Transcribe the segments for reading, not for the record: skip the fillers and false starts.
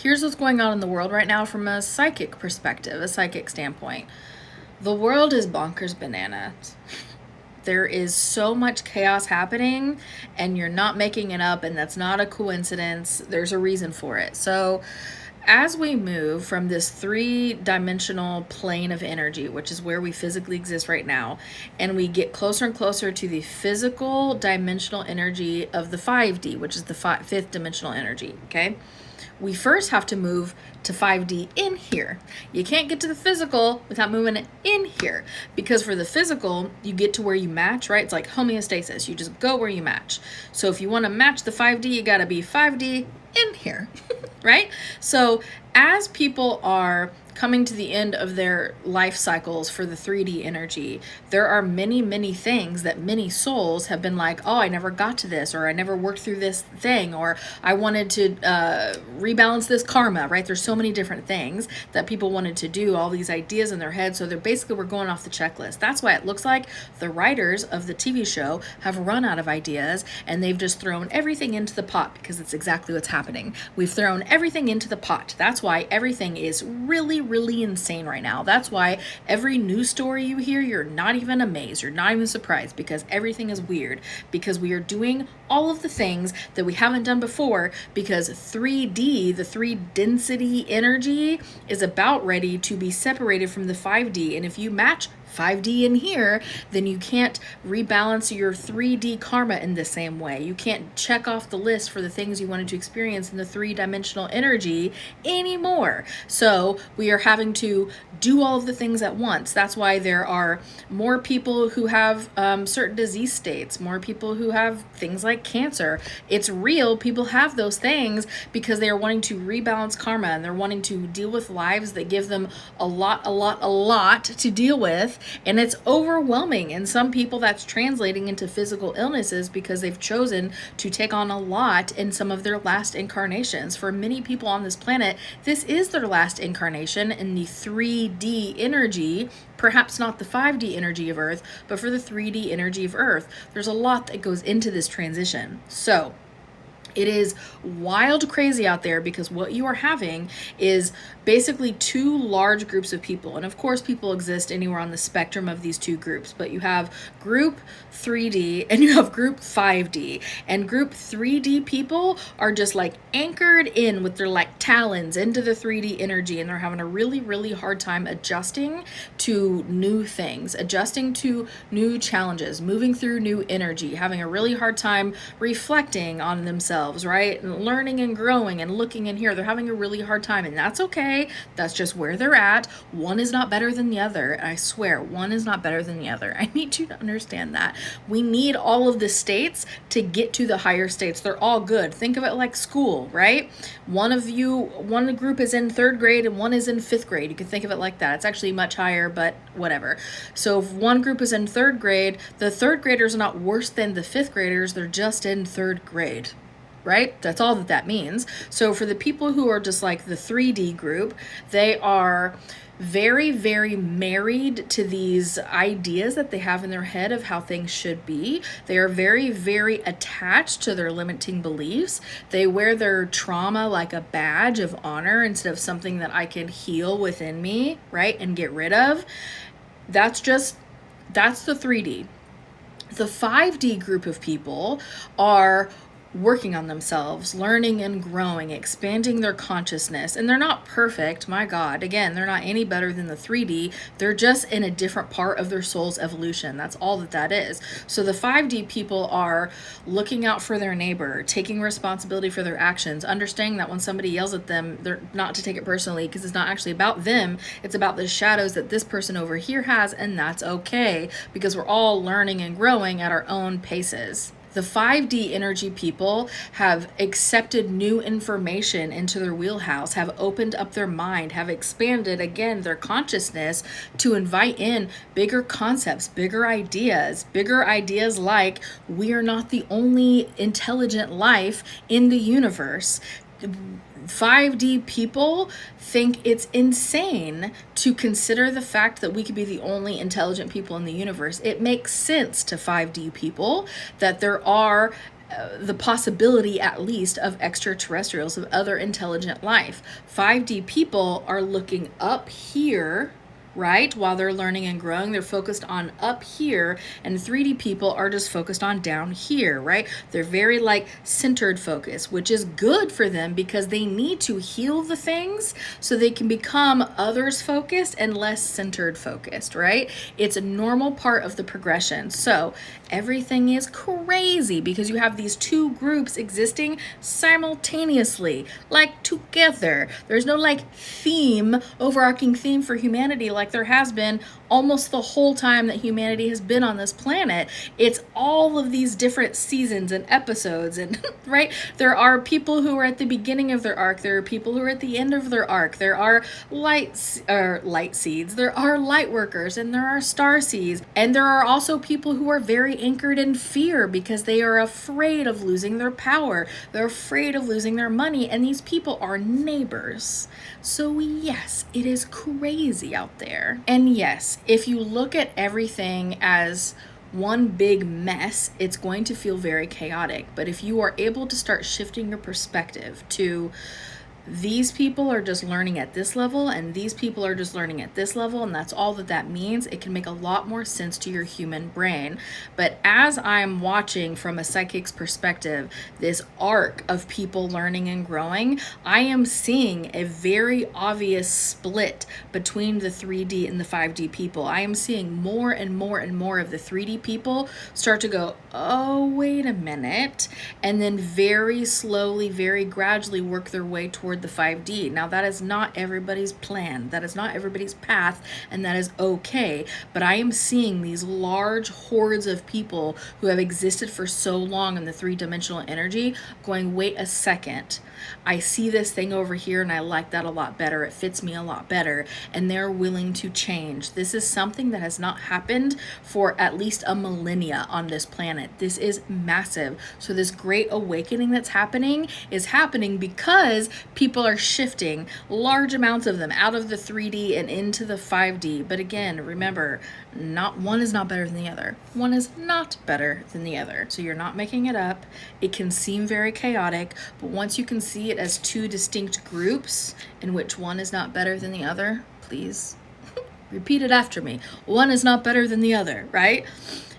Here's what's going on in the world right now from a psychic perspective, a psychic standpoint. The world is bonkers bananas. There is so much chaos happening, and you're not making it up, and that's not a coincidence. There's a reason for it. So, as we move from this three-dimensional plane of energy, which is where we physically exist right now, and we get closer and closer to the physical dimensional energy of the 5D, which is the fifth dimensional energy, okay? We first have to move to 5D in here. You can't get to the physical without moving it in here, because for the physical, you get to where you match, right? It's like homeostasis. You just go where you match. So if you want to match the 5D, you got to be 5D in here, right? So as people are coming to the end of their life cycles for the 3D energy, there are many, many things that many souls have been like, oh, I never got to this, or I never worked through this thing, or I wanted to rebalance this karma, right? There's so many different things that people wanted to do, all these ideas in their head. So we're going off the checklist. That's why it looks like the writers of the TV show have run out of ideas, and they've just thrown everything into the pot, because it's exactly what's happening. We've thrown everything into the pot. That's why everything is really, really insane right now. That's why every news story you hear, you're not even amazed. You're not even surprised, because everything is weird, because we are doing all of the things that we haven't done before, because 3D, the 3 density energy, is about ready to be separated from the 5D. And if you match 5D in here, then you can't rebalance your 3D karma in the same way. You can't check off the list for the things you wanted to experience in the 3-dimensional energy anymore. So we are having to do all of the things at once. That's why there are more people who have certain disease states, more people who have things like cancer. It's real. People have those things because they are wanting to rebalance karma, and they're wanting to deal with lives that give them a lot to deal with. And it's overwhelming. And some people, that's translating into physical illnesses because they've chosen to take on a lot in some of their last incarnations. For many people on this planet, this is their last incarnation in the 3D energy, perhaps not the 5D energy of Earth, but for the 3D energy of Earth. There's a lot that goes into this transition. So it is wild crazy out there, because what you are having is basically two large groups of people. And of course, people exist anywhere on the spectrum of these two groups, but you have group 3D and you have group 5D. And group 3D people are just like anchored in with their like talons into the 3D energy, and they're having a really, really hard time adjusting to new things, adjusting to new challenges, moving through new energy, having a really hard time reflecting on themselves, right? And learning and growing and looking in here. They're having a really hard time, and that's okay. That's just where they're at. One is not better than the other. I swear, one is not better than the other. I need you to understand that. We need all of the states to get to the higher states. They're all good. Think of it like school, right? One group is in 3rd grade and one is in 5th grade. You can think of it like that. It's actually much higher, but whatever. So if one group is in 3rd grade, the 3rd graders are not worse than the 5th graders. They're just in 3rd grade. Right? That's all that means. So for the people who are just like the 3D group, they are very, very married to these ideas that they have in their head of how things should be. They are very, very attached to their limiting beliefs. They wear their trauma like a badge of honor instead of something that I can heal within me, right? And get rid of. That's the 3D. The 5D group of people are working on themselves, learning and growing, expanding their consciousness. And they're not perfect, my God. Again, they're not any better than the 3D. They're just in a different part of their soul's evolution. That's all that is. So the 5D people are looking out for their neighbor, taking responsibility for their actions, understanding that when somebody yells at them, they're not to take it personally, because it's not actually about them. It's about the shadows that this person over here has, and that's okay, because we're all learning and growing at our own paces. The 5D energy people have accepted new information into their wheelhouse, have opened up their mind, have expanded, again, their consciousness to invite in bigger concepts, bigger ideas like we are not the only intelligent life in the universe. 5D people think it's insane to consider the fact that we could be the only intelligent people in the universe. It makes sense to 5D people that there are the possibility, at least, of extraterrestrials, of other intelligent life. 5D people are looking up here, right? While they're learning and growing, they're focused on up here, and 3D people are just focused on down here, right? They're very like centered focus, which is good for them because they need to heal the things so they can become others focused and less centered focused, right? It's a normal part of the progression. So everything is crazy because you have these two groups existing simultaneously, like together. There's no like theme, overarching theme for humanity like there has been almost the whole time that humanity has been on this planet. It's all of these different seasons and episodes, and right? There are people who are at the beginning of their arc. There are people who are at the end of their arc. There are light seeds. There are light workers, and there are star seeds. And there are also people who are very anchored in fear because they are afraid of losing their power. They're afraid of losing their money, and these people are neighbors. So yes, it is crazy out there. And yes, if you look at everything as one big mess, it's going to feel very chaotic. But if you are able to start shifting your perspective to these people are just learning at this level and these people are just learning at this level, and that's all that that means, it can make a lot more sense to your human brain. But as I'm watching from a psychic's perspective this arc of people learning and growing, I am seeing a very obvious split between the 3D and the 5D people. I am seeing more and more and more of the 3D people start to go, oh, wait a minute, and then very slowly, very gradually work their way toward the 5D. Now, that is not everybody's plan. That is not everybody's path, and that is okay. But I am seeing these large hordes of people who have existed for so long in the three-dimensional energy going, wait a second. I see this thing over here and I like that a lot better. It fits me a lot better. And they're willing to change. This is something that has not happened for at least a millennia on this planet. This is massive. So this great awakening that's happening is happening because people are shifting large amounts of them out of the 3D and into the 5D. But again, remember, not one is not better than the other. One is not better than the other. So you're not making it up. It can seem very chaotic, but once you can see it as two distinct groups in which one is not better than the other, please repeat it after me. One is not better than the other, right?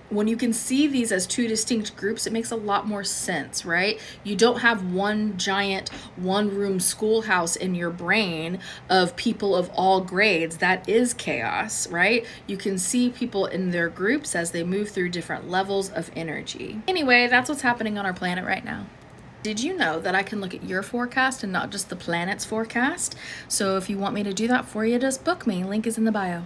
When you can see these as two distinct groups, it makes a lot more sense, right? You don't have one giant one-room schoolhouse in your brain of people of all grades. That is chaos, right? You can see people in their groups as they move through different levels of energy. Anyway, that's what's happening on our planet right now. Did you know that I can look at your forecast and not just the planet's forecast? So if you want me to do that for you, just book me. Link is in the bio.